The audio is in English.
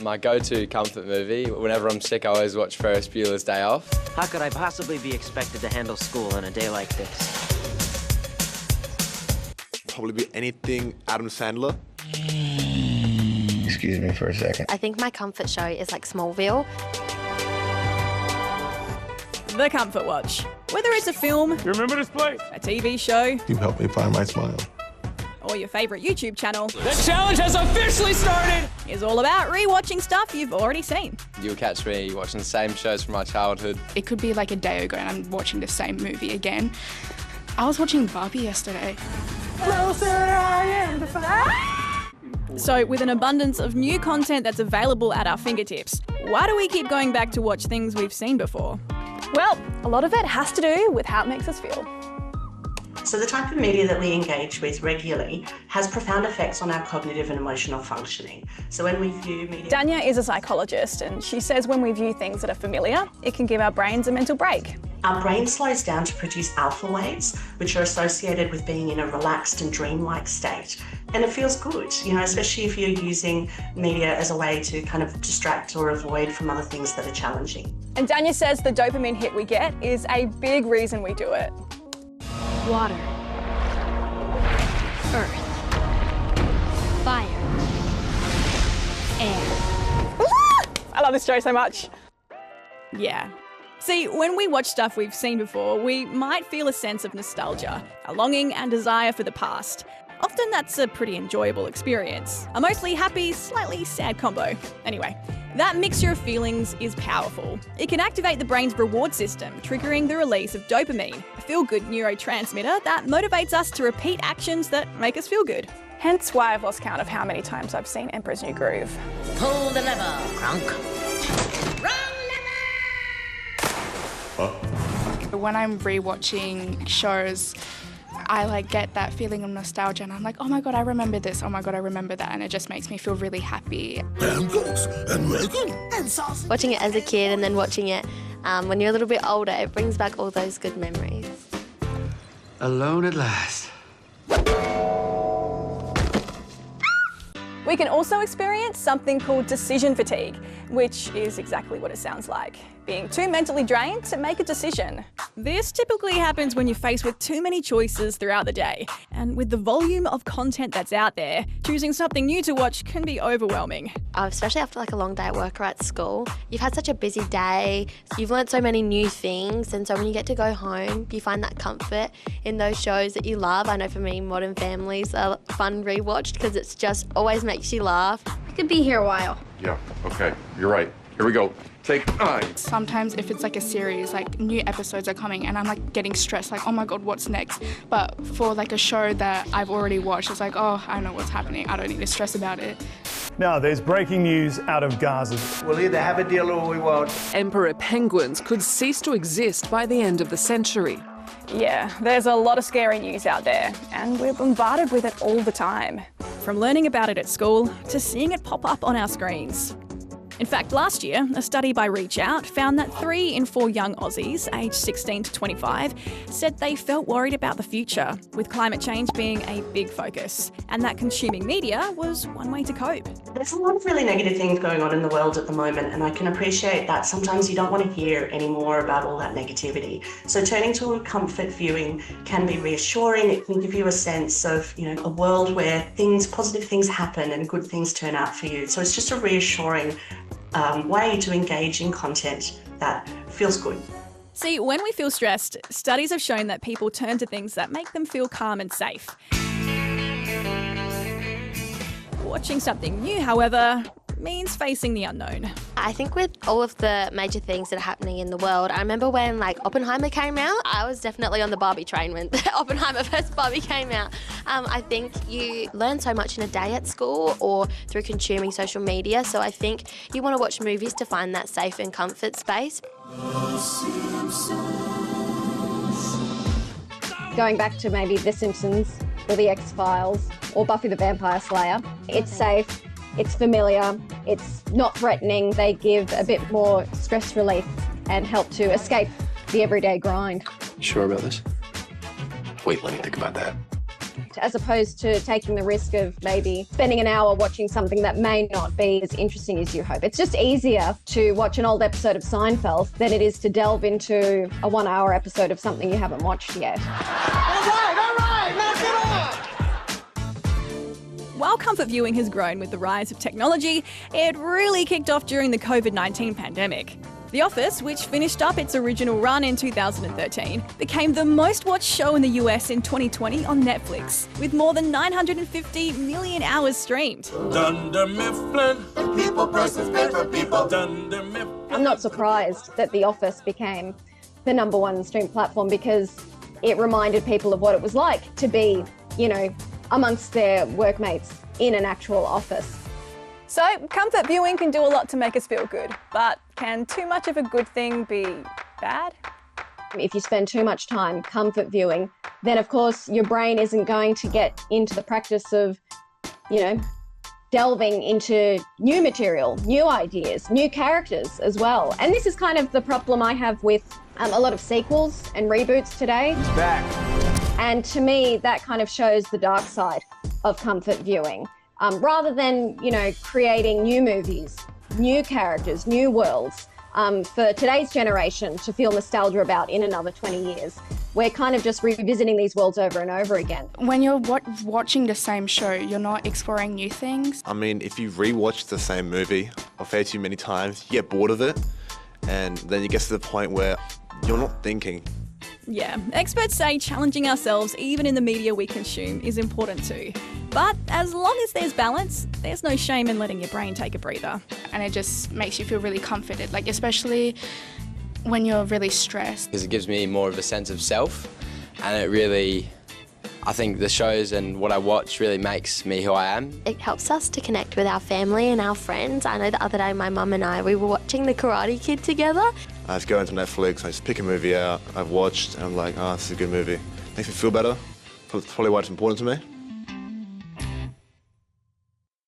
My go-to comfort movie, whenever I'm sick, I always watch Ferris Bueller's Day Off. How could I possibly be expected to handle school on a day like this? Probably be anything Adam Sandler. Excuse me for a second. I think my comfort show is like Smallville. The Comfort Watch. Whether it's a film, You remember this place? a TV show, You helped me find my smile. or your favourite YouTube channel, The challenge has officially started! is all about rewatching stuff you've already seen. You'll catch me watching the same shows from my childhood. It could be like a day ago and I'm watching the same movie again. I was watching Barbie yesterday. So with an abundance of new content that's available at our fingertips, why do we keep going back to watch things we've seen before? Well, a lot of it has to do with how it makes us feel. So the type of media that we engage with regularly has profound effects on our cognitive and emotional functioning. So when we view media... Danya is a psychologist, and she says when we view things that are familiar, it can give our brains a mental break. Our brain slows down to produce alpha waves, which are associated with being in a relaxed and dreamlike state. And it feels good, you know, especially if you're using media as a way to kind of distract or avoid from other things that are challenging. And Danya says the dopamine hit we get is a big reason we do it. Water. Earth. Fire. Air. I love this show so much. Yeah. See, when we watch stuff we've seen before, we might feel a sense of nostalgia, a longing and desire for the past. Often that's a pretty enjoyable experience. A mostly happy, slightly sad combo. Anyway, that mixture of feelings is powerful. It can activate the brain's reward system, triggering the release of dopamine, a feel-good neurotransmitter that motivates us to repeat actions that make us feel good. Hence why I've lost count of how many times I've seen Emperor's New Groove. Pull the lever, Kronk. When I'm rewatching shows, I like get that feeling of nostalgia and I'm like, oh my God, I remember this. Oh my God, I remember that. And it just makes me feel really happy. Pancakes and bacon and sausage. Watching it as a kid and then watching it when you're a little bit older, it brings back all those good memories. Alone at last. We can also experience something called decision fatigue, which is exactly what it sounds like. Being too mentally drained to make a decision. This typically happens when you're faced with too many choices throughout the day. And with the volume of content that's out there, choosing something new to watch can be overwhelming. Especially after like a long day at work or at school. You've had such a busy day, you've learned so many new things, and so when you get to go home, you find that comfort in those shows that you love. I know for me, Modern Family's a fun rewatched because it's just always makes you laugh. I could be here a while. Yeah, okay, you're right. Here we go. Take 9. Sometimes if it's like a series, like new episodes are coming and I'm like getting stressed, like, oh my God, what's next? But for like a show that I've already watched, it's like, oh, I know what's happening. I don't need to stress about it. Now, there's breaking news out of Gaza. We'll either have a deal or we won't. Emperor penguins could cease to exist by the end of the century. Yeah, there's a lot of scary news out there, and we're bombarded with it all the time. From learning about it at school to seeing it pop up on our screens. In fact, last year, a study by Reach Out found that 3 in 4 young Aussies, aged 16 to 25, said they felt worried about the future, with climate change being a big focus, and that consuming media was one way to cope. There's a lot of really negative things going on in the world at the moment, and I can appreciate that sometimes you don't want to hear any more about all that negativity. So turning to a comfort viewing can be reassuring. It can give you a sense of, you know, a world where positive things happen and good things turn out for you. So it's just a reassuring way to engage in content that feels good. See, when we feel stressed, studies have shown that people turn to things that make them feel calm and safe. Watching something new, however, means facing the unknown. I think with all of the major things that are happening in the world, I remember when like Oppenheimer came out, I was definitely on the Barbie train when Oppenheimer vs Barbie came out. I think you learn so much in a day at school or through consuming social media, so I think you want to watch movies to find that safe and comfort space. Going back to maybe The Simpsons or The X-Files or Buffy the Vampire Slayer, it's safe. It's familiar, it's not threatening, they give a bit more stress relief and help to escape the everyday grind. You sure about this? Wait, let me think about that. as opposed to taking the risk of maybe spending an hour watching something that may not be as interesting as you hope. It's just easier to watch an old episode of Seinfeld than it is to delve into a 1 hour episode of something you haven't watched yet. All right, knock it off! While comfort viewing has grown with the rise of technology, it really kicked off during the COVID-19 pandemic. The Office, which finished up its original run in 2013, became the most watched show in the US in 2020 on Netflix, with more than 950 million hours streamed. I'm not surprised that The Office became the #1 stream platform because it reminded people of what it was like to be, amongst their workmates in an actual office. So, comfort viewing can do a lot to make us feel good, but can too much of a good thing be bad? If you spend too much time comfort viewing, then of course your brain isn't going to get into the practice of, delving into new material, new ideas, new characters as well. And this is kind of the problem I have with a lot of sequels and reboots today. He's back. And to me, that kind of shows the dark side of comfort viewing. Rather than, creating new movies, new characters, new worlds, for today's generation to feel nostalgia about in another 20 years. We're kind of just revisiting these worlds over and over again. When you're watching the same show, you're not exploring new things. I mean, if you rewatch the same movie a fair too many times, you get bored of it, and then you get to the point where you're not thinking. Yeah, experts say challenging ourselves, even in the media we consume, is important too. But as long as there's balance, there's no shame in letting your brain take a breather. And it just makes you feel really comforted, especially when you're really stressed. Because it gives me more of a sense of self, and I think the shows and what I watch really makes me who I am. It helps us to connect with our family and our friends. I know the other day my mum and we were watching The Karate Kid together. I just go into Netflix, I just pick a movie out I've watched, and I'm like, this is a good movie. Makes me feel better. That's probably why it's important to me.